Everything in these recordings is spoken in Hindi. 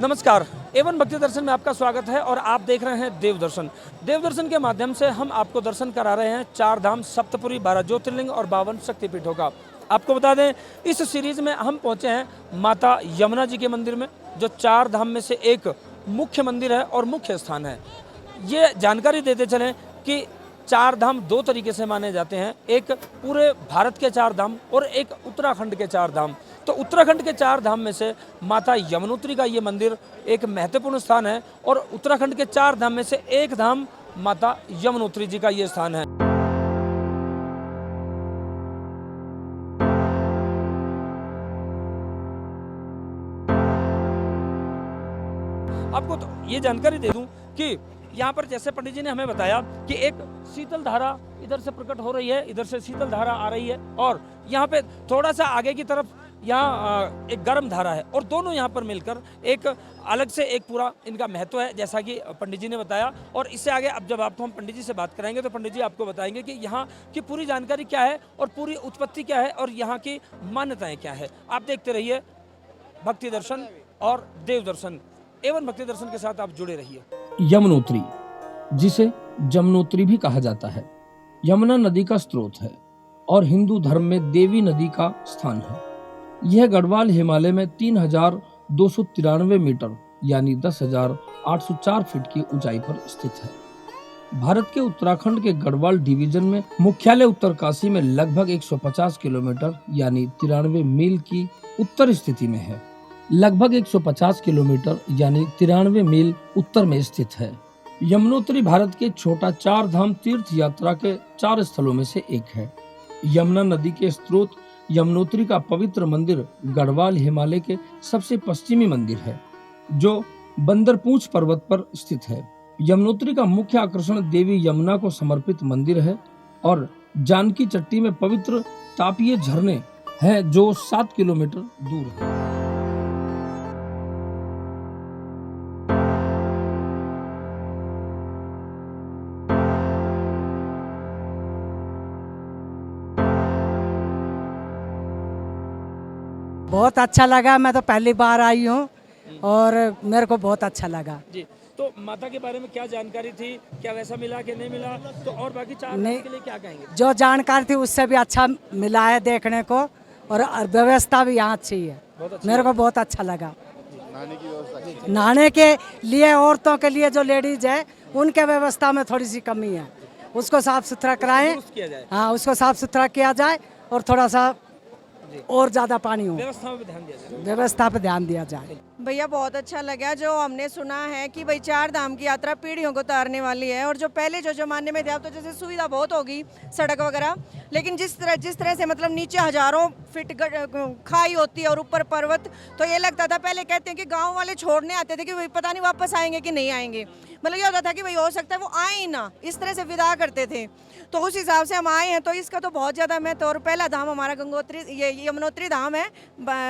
नमस्कार, एवन भक्ति दर्शन में आपका स्वागत है और आप देख रहे हैं देवदर्शन। देवदर्शन के माध्यम से हम आपको दर्शन करा रहे हैं 4 धाम, सप्तपुरी, 12 ज्योतिर्लिंग और 52 शक्तिपीठों का। आपको बता दें, इस सीरीज में हम पहुंचे हैं माता यमुना जी के मंदिर में, जो 4 धाम में से एक मुख्य मंदिर है और मुख्य स्थान है। ये जानकारी देते चलें कि 4 धाम 2 तरीके से माने जाते हैं, एक पूरे भारत के 4 धाम और एक उत्तराखंड के 4 धाम। तो उत्तराखंड के 4 धाम में से माता यमुनोत्री का ये मंदिर एक महत्वपूर्ण स्थान है और उत्तराखंड के 4 धाम में से एक धाम माता यमुनोत्री जी का ये स्थान है। आपको तो ये जानकारी दे दूं कि यहाँ पर जैसे पंडित जी ने हमें बताया कि एक शीतल धारा इधर से प्रकट हो रही है, इधर से शीतल धारा आ रही है और यहाँ पे थोड़ा सा आगे की तरफ यहाँ एक गर्म धारा है और दोनों यहाँ पर मिलकर एक अलग से एक पूरा इनका महत्व है, जैसा कि पंडित जी ने बताया। और इससे आगे अब जब आपको हम पंडित जी से बात कराएंगे तो पंडित जी आपको बताएंगे कि यहाँ की पूरी जानकारी क्या है और पूरी उत्पत्ति क्या है और यहाँ की मान्यताएं क्या है। आप देखते रहिए भक्ति दर्शन और देव दर्शन, एवं भक्ति दर्शन के साथ आप जुड़े रहिए। यमुनोत्री, जिसे जमुनोत्री भी कहा जाता है, यमुना नदी का स्रोत है और हिंदू धर्म में देवी नदी का स्थान है। यह गढ़वाल हिमालय में 3293 मीटर यानी 10,804 फीट की ऊंचाई पर स्थित है। भारत के उत्तराखंड के गढ़वाल डिवीजन में मुख्यालय उत्तरकाशी में लगभग 150 किलोमीटर यानी 93 मील की उत्तर स्थिति में है। लगभग 150 किलोमीटर यानी 93 मील उत्तर में स्थित है। यमुनोत्री भारत के छोटा 4 धाम तीर्थ यात्रा के 4 स्थलों में से एक है। यमुना नदी के स्रोत यमुनोत्री का पवित्र मंदिर गढ़वाल हिमालय के सबसे पश्चिमी मंदिर है, जो बंदरपूंछ पर्वत पर स्थित है। यमुनोत्री का मुख्य आकर्षण देवी यमुना को समर्पित मंदिर है और जानकी चट्टी में पवित्र तापीय झरने हैं जो 7 किलोमीटर दूर है। बहुत अच्छा लगा, मैं तो पहली बार आई हूँ और मेरे को बहुत अच्छा लगा जी। तो माता के बारे में क्या जानकारी थी, क्या वैसा मिला कि नहीं मिला, तो और बाकी 4 धाम नहीं, के लिए क्या कहेंगे? जो जानकारी थी उससे भी अच्छा मिला है देखने को और व्यवस्था भी यहाँ अच्छी है। मेरे को बहुत अच्छा लगा। नहाने के लिए औरतों के लिए जो लेडीज है उनके व्यवस्था में थोड़ी सी कमी है, उसको साफ सुथरा कराएं। हाँ, उसको साफ सुथरा किया जाए और थोड़ा सा और ज्यादा पानी हो, व्यवस्था पे ध्यान दिया जाए। व्यवस्था पे ध्यान दिया जाए। भैया बहुत अच्छा लगा। जो हमने सुना है कि भाई 4 धाम की यात्रा पीढ़ियों को उतारने वाली है और जो पहले जो जमाने में थे, अब तो जैसे सुविधा बहुत होगी सड़क वगैरह, लेकिन जिस तरह से मतलब नीचे हजारों फीट खाई होती है और ऊपर पर्वत, तो ये लगता था, पहले कहते हैं कि गाँव वाले छोड़ने आते थे कि भाई पता नहीं वापस आएंगे कि नहीं आएंगे, मतलब ये होता था कि भाई हो सकता है वो आए ही ना, इस तरह से विदा करते थे। तो उस हिसाब से हम आए हैं, तो इसका तो बहुत ज़्यादा महत्व। और पहला धाम हमारा गंगोत्री, ये यमुनोत्री धाम है,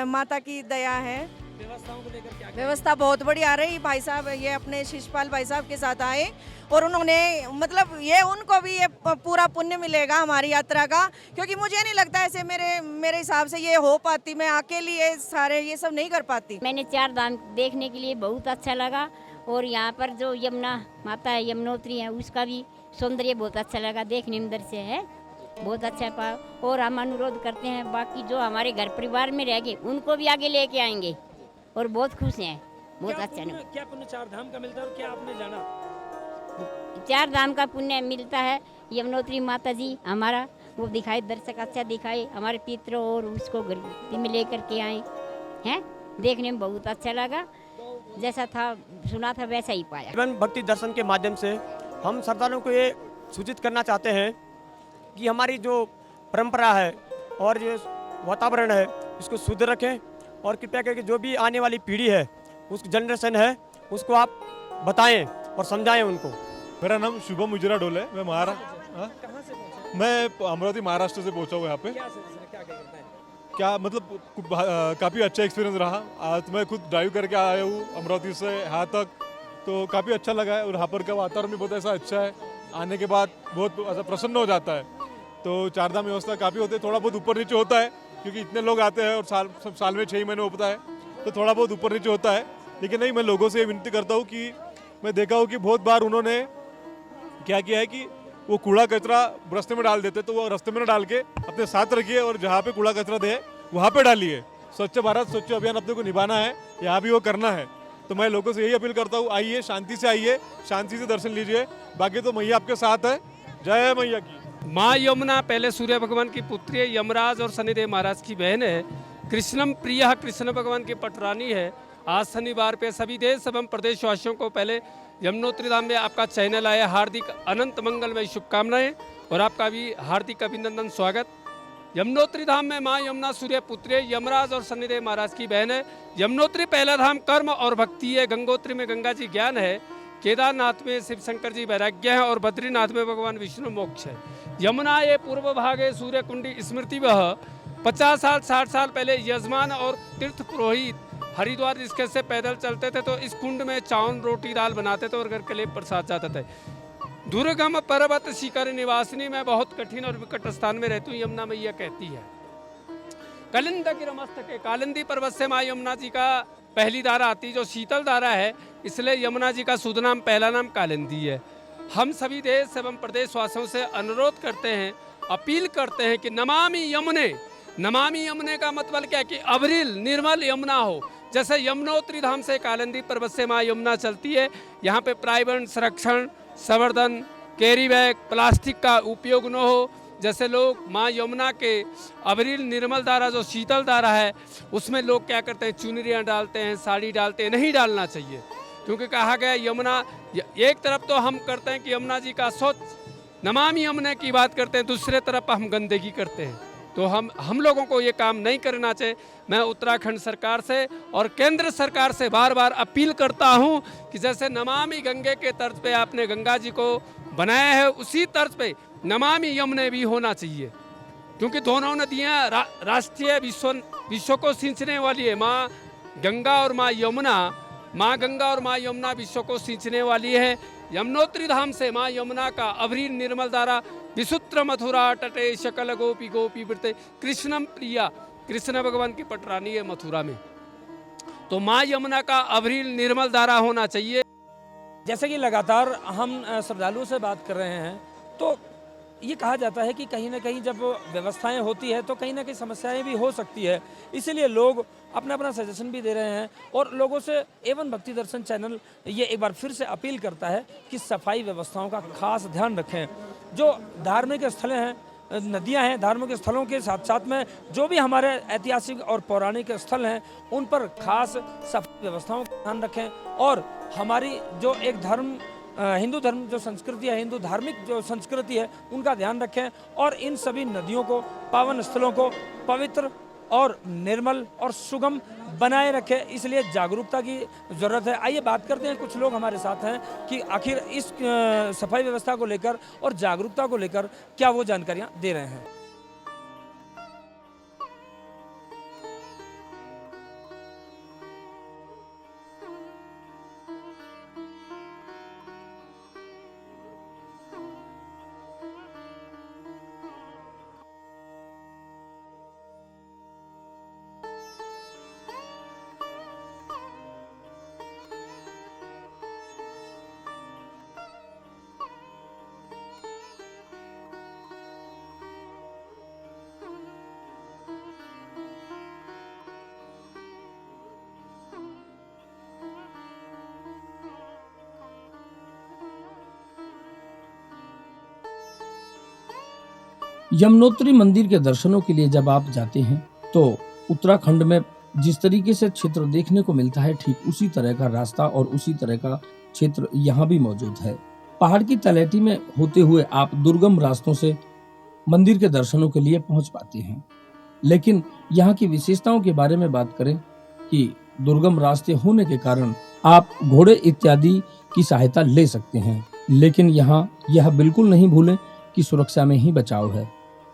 माता की दया है। व्यवस्थाओं को लेकर क्या व्यवस्था बहुत बढ़िया रही। भाई साहब ये अपने शिषपाल भाई साहब के साथ आए और उन्होंने मतलब ये उनको भी ये पूरा पुण्य मिलेगा हमारी यात्रा का, क्योंकि मुझे नहीं लगता ऐसे मेरे हिसाब से ये हो पाती। मैं अकेली ये सारे ये सब नहीं कर पाती। मैंने 4 धाम देखने के लिए बहुत अच्छा लगा और यहाँ पर जो यमुना माता है, यमुनोत्री है, उसका भी सौंदर्य बहुत अच्छा लगा, देखने में अंदर से है बहुत अच्छा पा। और हम अनुरोध करते हैं बाकी जो हमारे घर परिवार में रह गए उनको भी आगे लेके आएंगे और बहुत खुश हैं, बहुत अच्छा नहीं। क्या पुण्य 4 धाम का मिलता है और क्या आपने जाना? 4 धाम का पुण्य मिलता है। यमुनोत्री माता जी हमारा वो दिखाई, दर्शक अच्छा दिखाए, हमारे पितर और उसको घर में लेकर के आए हैं, देखने में बहुत अच्छा लगा। जैसा था सुना था वैसा ही पाया। एवं भक्ति दर्शन के माध्यम से हम श्रद्धालुओं को ये सूचित करना चाहते हैं कि हमारी जो परंपरा है और जो वातावरण है इसको शुद्ध रखें और कृपया करके जो भी आने वाली पीढ़ी है, उस जनरेशन है, उसको आप बताएं और समझाएं उनको। मेरा नाम शुभम उजरा डोल है। मैं मैं अमरावती महाराष्ट्र से पहुंचा हूँ यहाँ पे। क्या मतलब काफ़ी अच्छा एक्सपीरियंस रहा। आज मैं खुद ड्राइव करके आया हूँ अमरावती से यहाँ तक, तो काफ़ी अच्छा लगा है और यहाँ पर का वातावरण भी बहुत ऐसा अच्छा है, आने के बाद बहुत ऐसा प्रसन्न हो जाता है। तो 4 धाम व्यवस्था काफ़ी होती है, थोड़ा बहुत ऊपर नीचे होता है क्योंकि इतने लोग आते हैं और साल में 6 महीने होता है, तो थोड़ा बहुत ऊपर नीचे होता है। लेकिन नहीं, मैं लोगों से ये विनती करता हूँ कि मैं देखा हूँ कि बहुत बार उन्होंने क्या किया है कि वो कूड़ा कचरा रास्ते में डाल देते, तो वो रास्ते में न डाल के अपने साथ रखिए और जहाँ पे कूड़ा कचरा दे वहाँ पे डालिए। स्वच्छ भारत स्वच्छ अभियान अपने को निभाना है, यहाँ भी वो करना है। तो मैं लोगों से यही अपील करता हूँ, आइए, शांति से आइए, शांति से दर्शन लीजिए, बाकी तो मैया आपके साथ है। जय मैया की। माँ यमुना पहले सूर्य भगवान की पुत्री है, यमराज और शनिदेव महाराज की बहन है। कृष्णम प्रिया कृष्ण भगवान की पटरानी है। आज शनिवार पे सभी देश एवं प्रदेशवासियों को पहले यमुनोत्री धाम में आपका चैनल आया हार्दिक अनंत मंगलमय शुभकामनाएं और आपका भी हार्दिक अभिनंदन स्वागत। यमुनोत्री धाम में माँ यमुना सूर्य पुत्री है, यमराज और शनिदेव महाराज की बहन है। यमुनोत्री पहला धाम कर्म और भक्ति है, गंगोत्री में गंगा जी ज्ञान है, केदारनाथ में शिव शंकर जी वैराग्य है और बद्रीनाथ में भगवान विष्णु मोक्ष है। यमुना ये पूर्व भाग है सूर्य कुंडी स्मृति वह 50 साल 60 साल पहले यजमान और तीर्थ पुरोहित हरिद्वार इसके से पैदल चलते थे तो इस कुंड में चावल रोटी दाल बनाते थे और घर के लिए प्रसाद जाते थे। दुर्गम पर्वत शिखर निवासिनी में बहुत कठिन और विकट स्थान में रहती हूँ, यमुना मैया कहती है। कलिंद गिरमस्तके, कालिंदी पर्वत से माँ यमुना जी का पहली धारा आती जो शीतल धारा है, इसलिए यमुना जी का शुद्ध नाम पहला नाम कालिंदी है। हम सभी देश एवं प्रदेशवासियों से अनुरोध करते हैं, अपील करते हैं कि नमामि यमुने, नमामि यमुने का मतलब क्या है कि अविरल निर्मल यमुना हो। जैसे यमुनोत्री धाम से कालिंदी पर्वत से माँ यमुना चलती है, यहाँ पे प्राइवेट संरक्षण, संवर्धन, कैरी बैग, प्लास्टिक का उपयोग न हो। जैसे लोग माँ यमुना के अविरल निर्मल धारा जो शीतल धारा है उसमें लोग क्या करते हैं, चुनरियाँ डालते हैं, साड़ी डालते हैं, नहीं डालना चाहिए। क्योंकि कहा गया यमुना, एक तरफ तो हम करते हैं कि यमुना जी का स्वच्छ नमामि यमुने की बात करते हैं, दूसरे तरफ हम गंदगी करते हैं। तो हम लोगों को ये काम नहीं करना चाहिए। मैं उत्तराखंड सरकार से और केंद्र सरकार से बार बार अपील करता हूँ कि जैसे नमामि गंगे के तर्ज पे आपने गंगा जी को बनाया है, उसी तर्ज पे नमामि यमुने भी होना चाहिए। क्योंकि दोनों नदियाँ राष्ट्रीय विश्व को सिंचने वाली है। माँ गंगा और माँ यमुना विश्व को सिंचने वाली है। यमुनोत्री धाम से माँ यमुना का अविरल निर्मल धारा विशुद्ध मथुरा तटे शकल गोपी गोपी वृते कृष्णम प्रिया, कृष्ण भगवान की पटरानी है मथुरा में। तो माँ यमुना का अविरल निर्मल धारा होना चाहिए। जैसे कि लगातार हम श्रद्धालुओं से बात कर रहे हैं तो ये कहा जाता है कि कहीं ना कहीं जब व्यवस्थाएं होती है तो कहीं ना कहीं समस्याएं भी हो सकती है, इसीलिए लोग अपना अपना सजेशन भी दे रहे हैं। और लोगों से एवं भक्ति दर्शन चैनल ये एक बार फिर से अपील करता है कि सफाई व्यवस्थाओं का खास ध्यान रखें। जो धार्मिक स्थलें हैं, नदियां हैं, धार्मिक स्थलों के साथ साथ में जो भी हमारे ऐतिहासिक और पौराणिक स्थल हैं उन पर खास सफाई व्यवस्थाओं का ध्यान रखें। और हमारी जो एक हिंदू धर्म जो संस्कृति है, हिंदू धार्मिक जो संस्कृति है, उनका ध्यान रखें और इन सभी नदियों को, पावन स्थलों को पवित्र और निर्मल और सुगम बनाए रखें। इसलिए जागरूकता की ज़रूरत है। आइए बात करते हैं, कुछ लोग हमारे साथ हैं कि आखिर इस सफाई व्यवस्था को लेकर और जागरूकता को लेकर क्या वो जानकारियाँ दे रहे हैं। यमुनोत्री मंदिर के दर्शनों के लिए जब आप जाते हैं तो उत्तराखंड में जिस तरीके से क्षेत्र देखने को मिलता है, ठीक उसी तरह का रास्ता और उसी तरह का क्षेत्र यहाँ भी मौजूद है। पहाड़ की तलहटी में होते हुए आप दुर्गम रास्तों से मंदिर के दर्शनों के लिए पहुंच पाते हैं। लेकिन यहाँ की विशेषताओं के बारे में बात करें कि दुर्गम रास्ते होने के कारण आप घोड़े इत्यादि की सहायता ले सकते हैं। लेकिन यहाँ यह बिल्कुल नहीं भूलें कि सुरक्षा में ही बचाव है,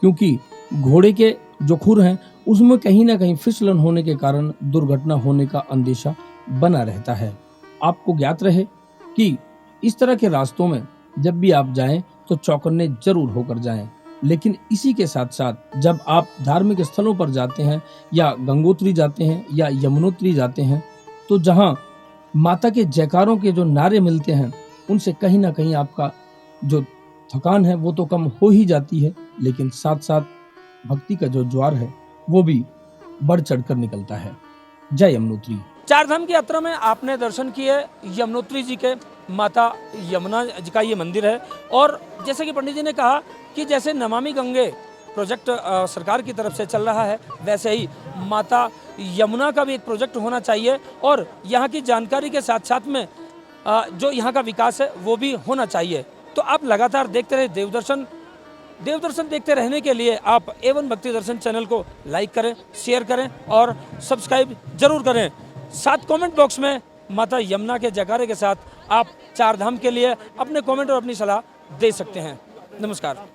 क्योंकि घोड़े के जो खुर हैं उसमें कहीं ना कहीं फिसलन होने के कारण दुर्घटना होने का अंदेशा बना रहता है। आपको ज्ञात रहे कि इस तरह के रास्तों में जब भी आप जाएं तो चौकन्ने जरूर होकर जाएं। लेकिन इसी के साथ साथ जब आप धार्मिक स्थलों पर जाते हैं या गंगोत्री जाते हैं या यमुनोत्री जाते हैं तो जहां माता के जयकारों के जो नारे मिलते हैं उनसे कहीं ना कहीं आपका जो थकान है वो तो कम हो ही जाती है, लेकिन साथ साथ भक्ति का जो ज्वार है वो भी बढ़ चढ़कर निकलता है। जय यमुनोत्री। चार धाम की यात्रा में आपने दर्शन किए यमुनोत्री जी के, माता यमुना जी का ये मंदिर है। और जैसे कि पंडित जी ने कहा कि जैसे नमामि गंगे प्रोजेक्ट सरकार की तरफ से चल रहा है, वैसे ही माता यमुना का भी एक प्रोजेक्ट होना चाहिए और यहाँ की जानकारी के साथ साथ में जो यहाँ का विकास है वो भी होना चाहिए। तो आप लगातार देखते रहे देवदर्शन। देवदर्शन देखते रहने के लिए आप A1 भक्ति दर्शन चैनल को लाइक करें, शेयर करें और सब्सक्राइब जरूर करें। साथ कमेंट बॉक्स में माता यमुना के जयकारे के साथ आप चार धाम के लिए अपने कमेंट और अपनी सलाह दे सकते हैं। नमस्कार।